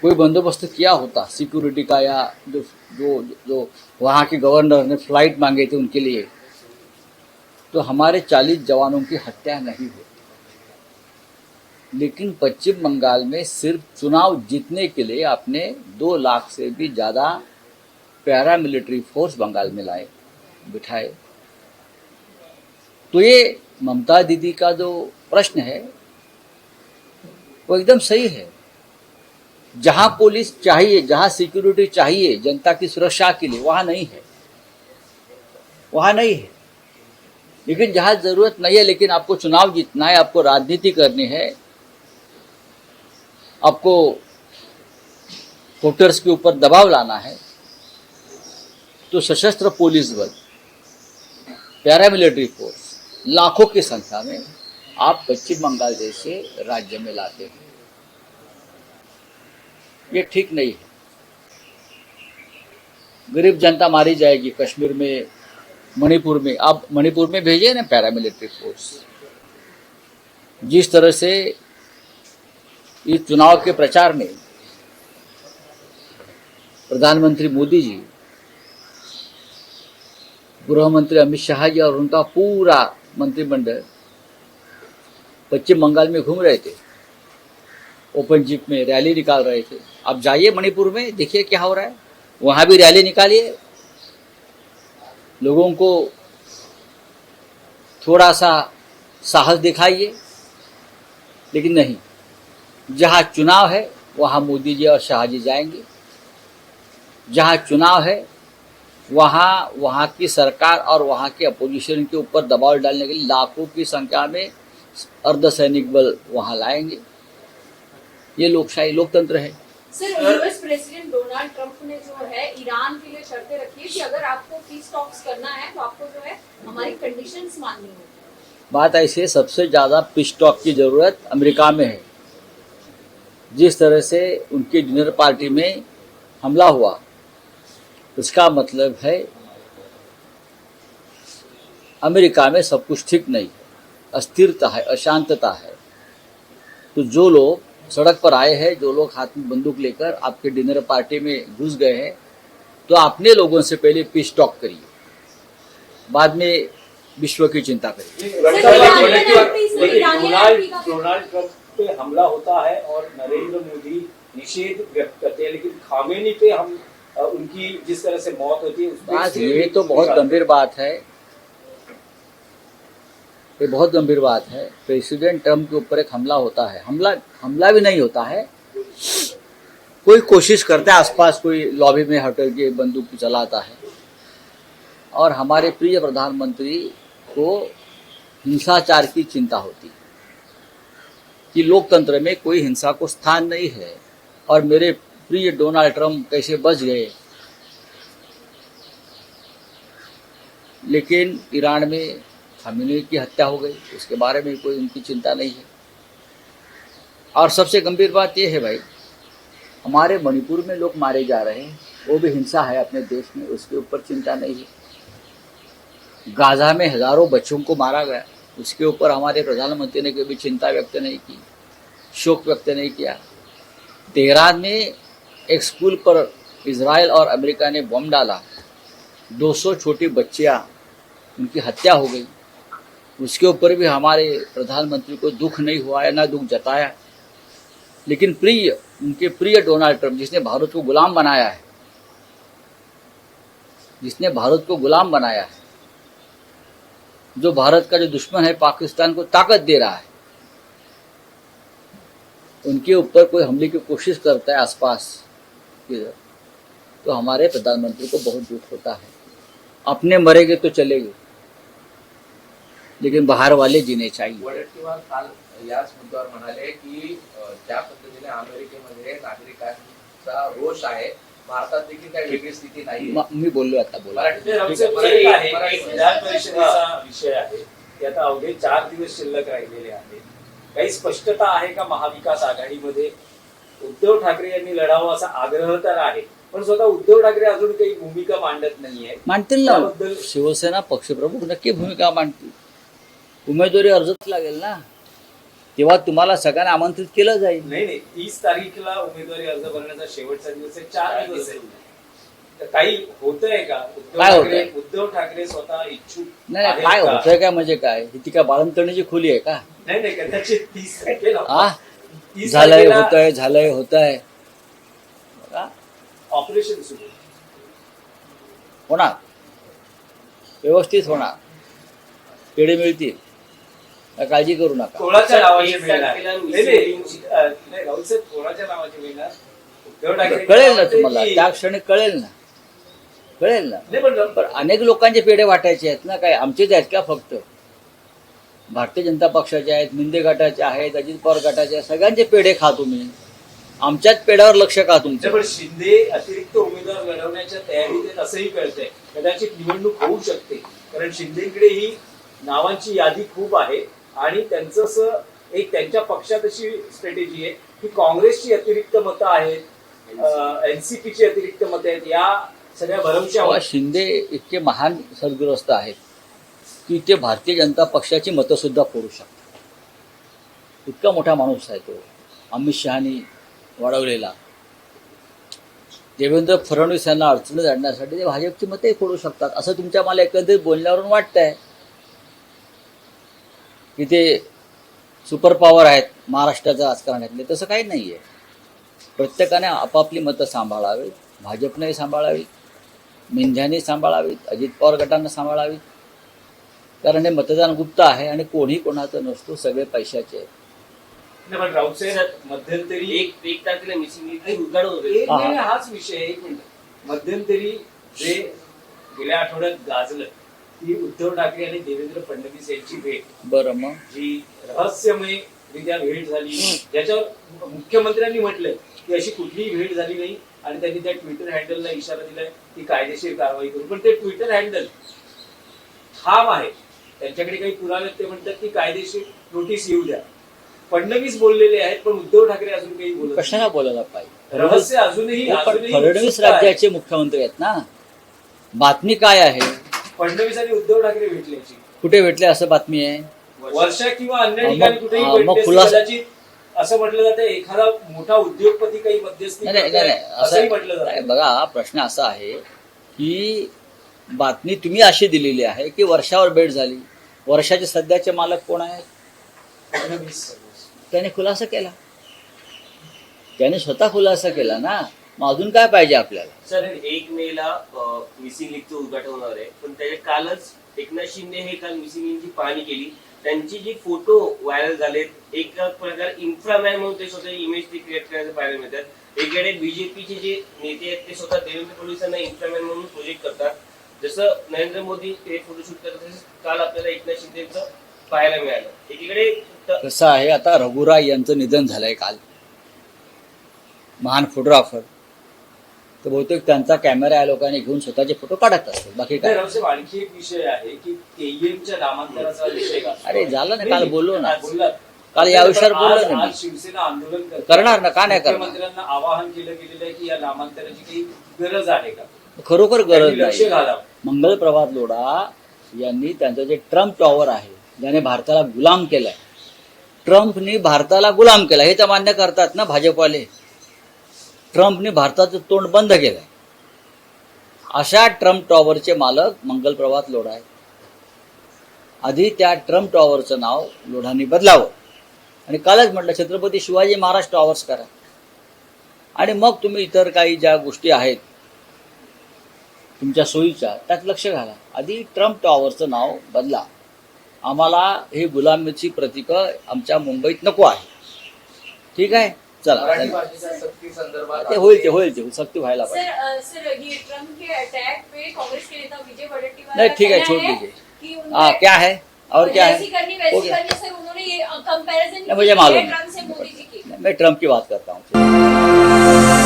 कोई बंदोबस्त किया होता सिक्योरिटी का, या जो जो जो वहाँ के गवर्नर ने फ्लाइट मांगे थे उनके लिए, तो हमारे 40 जवानों की हत्या नहीं हुई। लेकिन पश्चिम बंगाल में सिर्फ चुनाव जीतने के लिए आपने 2 लाख से भी ज़्यादा पैरामिलिट्री फोर्स बंगाल में लाए, बिठाए। तो ये ममता दीदी का जो प्रश्न है वो एकदम सही है। जहां पुलिस चाहिए, जहां सिक्योरिटी चाहिए जनता की सुरक्षा के लिए, वहां नहीं है, वहां नहीं है। लेकिन जहां जरूरत नहीं है, लेकिन आपको चुनाव जीतना है, आपको राजनीति करनी है, आपको वोटर्स के ऊपर दबाव लाना है, तो सशस्त्र पुलिस बल, पैरामिलिट्री फोर्स लाखों की संख्या में आप पश्चिम बंगाल जैसे राज्य में लाते हैं। ये ठीक नहीं है। गरीब जनता मारी जाएगी कश्मीर में, मणिपुर में। आप मणिपुर में भेजिए ना पैरामिलिट्री फोर्स। जिस तरह से इस चुनाव के प्रचार में प्रधानमंत्री मोदी जी, गृह मंत्री अमित शाह जी और उनका पूरा मंत्रिमंडल पश्चिम बंगाल में घूम रहे थे, ओपन जिप में रैली निकाल रहे थे। आप जाइए मणिपुर में, देखिए क्या हो रहा है। वहां भी रैली निकालिए, लोगों को थोड़ा सा साहस दिखाइए। लेकिन नहीं, जहां चुनाव है वहां मोदी जी और शाह जी जाएंगे। जहां चुनाव है वहां की सरकार और वहां के अपोजिशन के ऊपर दबाव डालने के लिए लाखों की संख्या में अर्धसैनिक बल वहां लाएंगे। ये लोकशाही, लोकतंत्र है। Sir, US president Donald Trump ने जो है ईरान के लिए शर्तें रखी है कि अगर आपको पीस टॉक्स करना है तो आपको जो है हमारी कंडीशंस माननी होगी। बात ऐसी है, सबसे ज्यादा पीस टॉक की जरूरत अमेरिका में है। जिस तरह से उनकी डिनर पार्टी में हमला हुआ, इसका मतलब है अमेरिका में सब कुछ ठीक नहीं है, अस्थिरता है, अशांतता है। तो जो लोग सड़क पर आए हैं, जो लोग हाथ में बंदूक लेकर आपके डिनर पार्टी में घुस गए हैं, तो अपने लोगों से पहले पीस टॉक करिए, बाद में विश्व की चिंता करिए। डोनाल्ड ट्रंप पे हमला होता है और नरेंद्र मोदी निषेध व्यक्त करते हैं, लेकिन खामेनी पे हम उनकी जिस तरह से मौत होती है, बात ये तो बहुत गंभीर बात है। ये बहुत गंभीर बात है। प्रेसिडेंट ट्रंप के ऊपर एक हमला होता है, हमला भी नहीं होता है, कोई कोशिश करता है, आसपास कोई लॉबी में होटल के बंदूक चलाता है। और हमारे प्रिय प्रधानमंत्री को हिंसाचार की चिंता होती है कि लोकतंत्र में कोई हिंसा को स्थान नहीं है। और मेरे प्रिय डोनाल्ड ट्रंप कैसे बच गए। लेकिन ईरान में खामेनी की हत्या हो गई, उसके बारे में कोई उनकी चिंता नहीं है। और सबसे गंभीर बात यह है भाई, हमारे मणिपुर में लोग मारे जा रहे हैं, वो भी हिंसा है अपने देश में, उसके ऊपर चिंता नहीं है। गाजा में हजारों बच्चों को मारा गया, उसके ऊपर हमारे प्रधानमंत्री ने कभी चिंता व्यक्त नहीं की, शोक व्यक्त नहीं किया। तेहरान में एक स्कूल पर इजराइल और अमेरिका ने बम डाला, 200 छोटी बच्चियां, उनकी हत्या हो गई। उसके ऊपर भी हमारे प्रधानमंत्री को दुख नहीं हुआ है, ना दुख जताया। लेकिन उनके प्रिय डोनाल्ड ट्रंप, जिसने भारत को गुलाम बनाया है, जो भारत का जो दुश्मन है, पाकिस्तान को ताकत दे रहा है, उनके ऊपर कोई हमले की कोशिश करता है आसपास, तो हमारे प्रधानमंत्री को बहुत दुख होता है। अपने मरेंगे तो चलेंगे, लेकिन बाहर वाले जीने चाहिए। वडेट्टीवार काल याच मुद्द्यावर म्हणाले की ज्या पद्धतीने अमेरिकेमध्ये नागरिकांचा रोष आहे, भारतात देखील काही वेगळी स्थिती नाही। मी बोललो आता, बोला। विधान परिषदेचा विषय आहे की आता अवघे 4 दिवस शिल्लक राहिलेले आहेत। काही स्पष्टता आहे का महाविकास आघाडीमध्ये? उद्धव ठाकरे यांनी लढावं असा आग्रह तर आहे, पण स्वतः उद्धव ठाकरे अजून काही भूमिका मांडत नाहीये। मांडतील ना, शिवसेना पक्षप्रमुख नक्की भूमिका मांडतील। उमेदवारी अर्जच लागेल ना, तेव्हा तुम्हाला सगळ्यांना आमंत्रित केलं जाईल. नाही 30 तारीखला उमेदवारी अर्ज भरण्याचा शेवटचा दिवस आहे, 4 दिवस आहे. तर काही होतंय का? काय होतंय? उद्धव ठाकरे स्वतः इच्छुक नाही आहेत काय का? होतंय काय म्हणजे काय, ती काय बाळंतणीची खोली आहे का? नाही कदाचित 30 तारखेला हा 30 झालंय तारखेला होतंय बघा, ऑपरेशन सुरू आहे. होणार, व्यवस्थित होणार, पेढे मिळतील, काय काळजी करू नका. कोणाच्या नावाची एक मिळणार? तारखेला नाही राहुल साहेब, कोणाच्या नावाची मिळणार? उद्धव ठाकरे कळेल ना तुम्हाला, त्या क्षणी कळेल ना. नाही पण पण अनेक लोकांचे पेढे वाटायचे आहेत ना, काय आमचेच आहेत का फक्त? भारतीय जनता पक्षाचे आहेत, मिंदे गटाचे आहेत, अजित पवार गटाचे आहेत, सगळ्यांचे पेढे खा तुम्ही, आमच्याच पेढ्यावर लक्ष का तुमचं? पण शिंदे अतिरिक्त उमेदवार लढवण्याच्या तयारीत आहेत असंही कळतंय. कदाचित निवडणूक होऊ शकते, कारण शिंदेकडे ही नावांची यादी खूप आहे आणि त्यांचं असं एक त्यांच्या पक्षात अशी स्ट्रॅटेजी आहे की काँग्रेसची अतिरिक्त मतं आहेत, एनसीपीची अतिरिक्त मतं आहेत, या सगळ्या भरवशावर शिंदे इतके महान सद्ग्रस्त आहेत की ते भारतीय जनता पक्षाची मतं सुद्धा फोडू शकतात. इतका मोठा माणूस आहे तो. अमित शहानी वाढवलेला, देवेंद्र फडणवीस यांना अडचणीत आणण्यासाठी ते भाजपची मतंही फोडू शकतात, असं तुमच्या मला एकंदरीत बोलण्यावरून वाटतंय की ते सुपर पॉवर आहेत महाराष्ट्राच्या राजकारणातले. तसं काही नाही आहे. प्रत्येकाने आपापली मतं सांभाळावीत, भाजपनेही सांभाळावीत, मेंढ्याने सांभाळावीत, अजित पवार गटांना सांभाळावीत, कारण हे मतदान गुप्त आहे आणि कोणी कोणाचं नसतो, सगळे पैशाचे आहेत. नाही, पण राऊत साहेब मध्यंतरी एक तारखेला मिसिंग उद्घाटन होते. एक नाही, हाच विषय आहे. एक मिनिट, मध्यंतरी जे गेल्या आठवड्यात गाजलं ती उद्धव ठाकरे आणि देवेंद्र फडणवीस यांची भेट, बरं, मग जी रहस्यमयरित्या भेट झाली, ज्याच्यावर मुख्यमंत्र्यांनी म्हटलंय की अशी कुठलीही भेट झाली नाही आणि त्यांनी त्या ट्विटर हँडलला इशारा दिलाय की कायदेशीर कारवाई करू. पण ते ट्विटर हँडल ठाम आहे, त्यांच्याकडे काही पुरावे ते म्हणतात की कायदेशीर नोटीस येऊ द्या. फडणवीस बोललेले आहेत पण उद्धव ठाकरे अजून काही बोलत नाही. कशाला बोलायला पाहिजे? रहस्य अजूनही पण फडणवीस उत्सुकता आहे. राज्याचे मुख्यमंत्री आहेत ना. बातमी काय आहे? फडणवीस आणि उद्धव ठाकरे भेटल्याची कुठे भेटले असं बातमी आहे? वर्षा किंवा अन्य मग- ठिकाणी कुठेही मग भेटली असती खुलासा- कदाचित. असं म्हटलं जातं एखादा मोठा उद्योगपती काही मध्यस्थी नाही नाही, करतोय, नाही असंही म्हटलं असं नाही. जातं. बघा, प्रश्न असा आहे की बातमी तुम्ही अशी दिलेली आहे की वर्षावर भेट झाली. वर्षाचे सध्याचे मालक कोण आहेत? फडणवीस. त्याने खुलासा केला, त्याने स्वतः खुलासा केला ना. मग अजून काय पाहिजे आपल्याला? सर 1 मेला मिसिंग लिंकचं उद्घाटन होणार आहे, पण त्याच्या कालच एकनाथ शिंदे हे काल मिसिंग लिंकची पाहणी केली. त्यांचे जे फोटो व्हायरल झालेत, एक प्रकार इन्फ्रामॅन म्हणून ते स्वतः इमेज ते क्रिएट करायला पाहायला मिळतात. एकीकडे बीजेपीचे जे नेते आहेत ते स्वतः देवेंद्र फडणवीसांना इन्फ्रामॅन म्हणून प्रोजेक्ट करतात. जसं नरेंद्र मोदी हे फोटोशूट करतात, तसंच काल आपल्याला एकनाथ शिंदेचं पाहायला मिळालं. एकीकडे कसं आहे, आता रघुराय यांचं निधन झालंय काल, महान फोटोग्राफर. तर बहुतेक त्यांचा कॅमेरा या लोकांनी घेऊन स्वतःचे फोटो काढत असतात, बाकी नाही, काय. रावसाहेब, आणखी एक विषय आहे की केईएमच्या नामांतराचा विषय गाजतो. अरे झालं ना, काल नाही, बोललो ना. बोललात. काल या विषयावर आज- बोललो ना आज मी. शिवसेना आंदोलन करते. करणार ना, का नाही करणार? मुख्यमंत्र्यांना आवाहन केलं गेलेलं आहे की या नामांतराची काही गरज आहे का, खरोखर गरज त्यांनी लक्ष नाही. घालावं. मंगल प्रभात लोढा यांनी त्यांचं जे ट्रम्प टॉवर आहे, ज्याने भारताला गुलाम केलाय, ट्रम्पनी भारताला गुलाम केला, हे तर मान्य करतात ना भाजपवाले. ट्रम्पने भारताचं तोंड बंद केलंय. अशा ट्रम्प टॉवरचे मालक मंगल प्रभात लोढा आहेत. आधी त्या ट्रम्प टॉवरचं नाव लोढांनी बदलावं आणि कालच म्हटलं छत्रपती शिवाजी महाराज टॉवर्स करा आणि मग तुम्ही इतर काही ज्या गोष्टी आहेत तुमच्या सोयीच्या त्यात लक्ष घाला. आधी ट्रम्प टॉवरचं नाव बदला. आम्हाला हे गुलामीची प्रतीकं आमच्या मुंबईत नको आहे. ठीक आहे, चला. मराठी भाषेच्या सक्ती संदर्भात ते होईल सक्ती व्हायला पाहिजे. सर ये ट्रम्प के अटैक पे कांग्रेस के नेता विजय वडेट्टीवार नहीं, का ठीक है, कहना छोड़ है दीजिए. कि हाँ, उन्हें क्या है और क्या है? जैसी करनी वैसी हो गया. करनी, सर उन्होंने ये कंपैरिजन नहीं, मुझे मालूम है. ट्रम्प से मोदी जी की. मैं ट्रम्प की बात करता हूँ.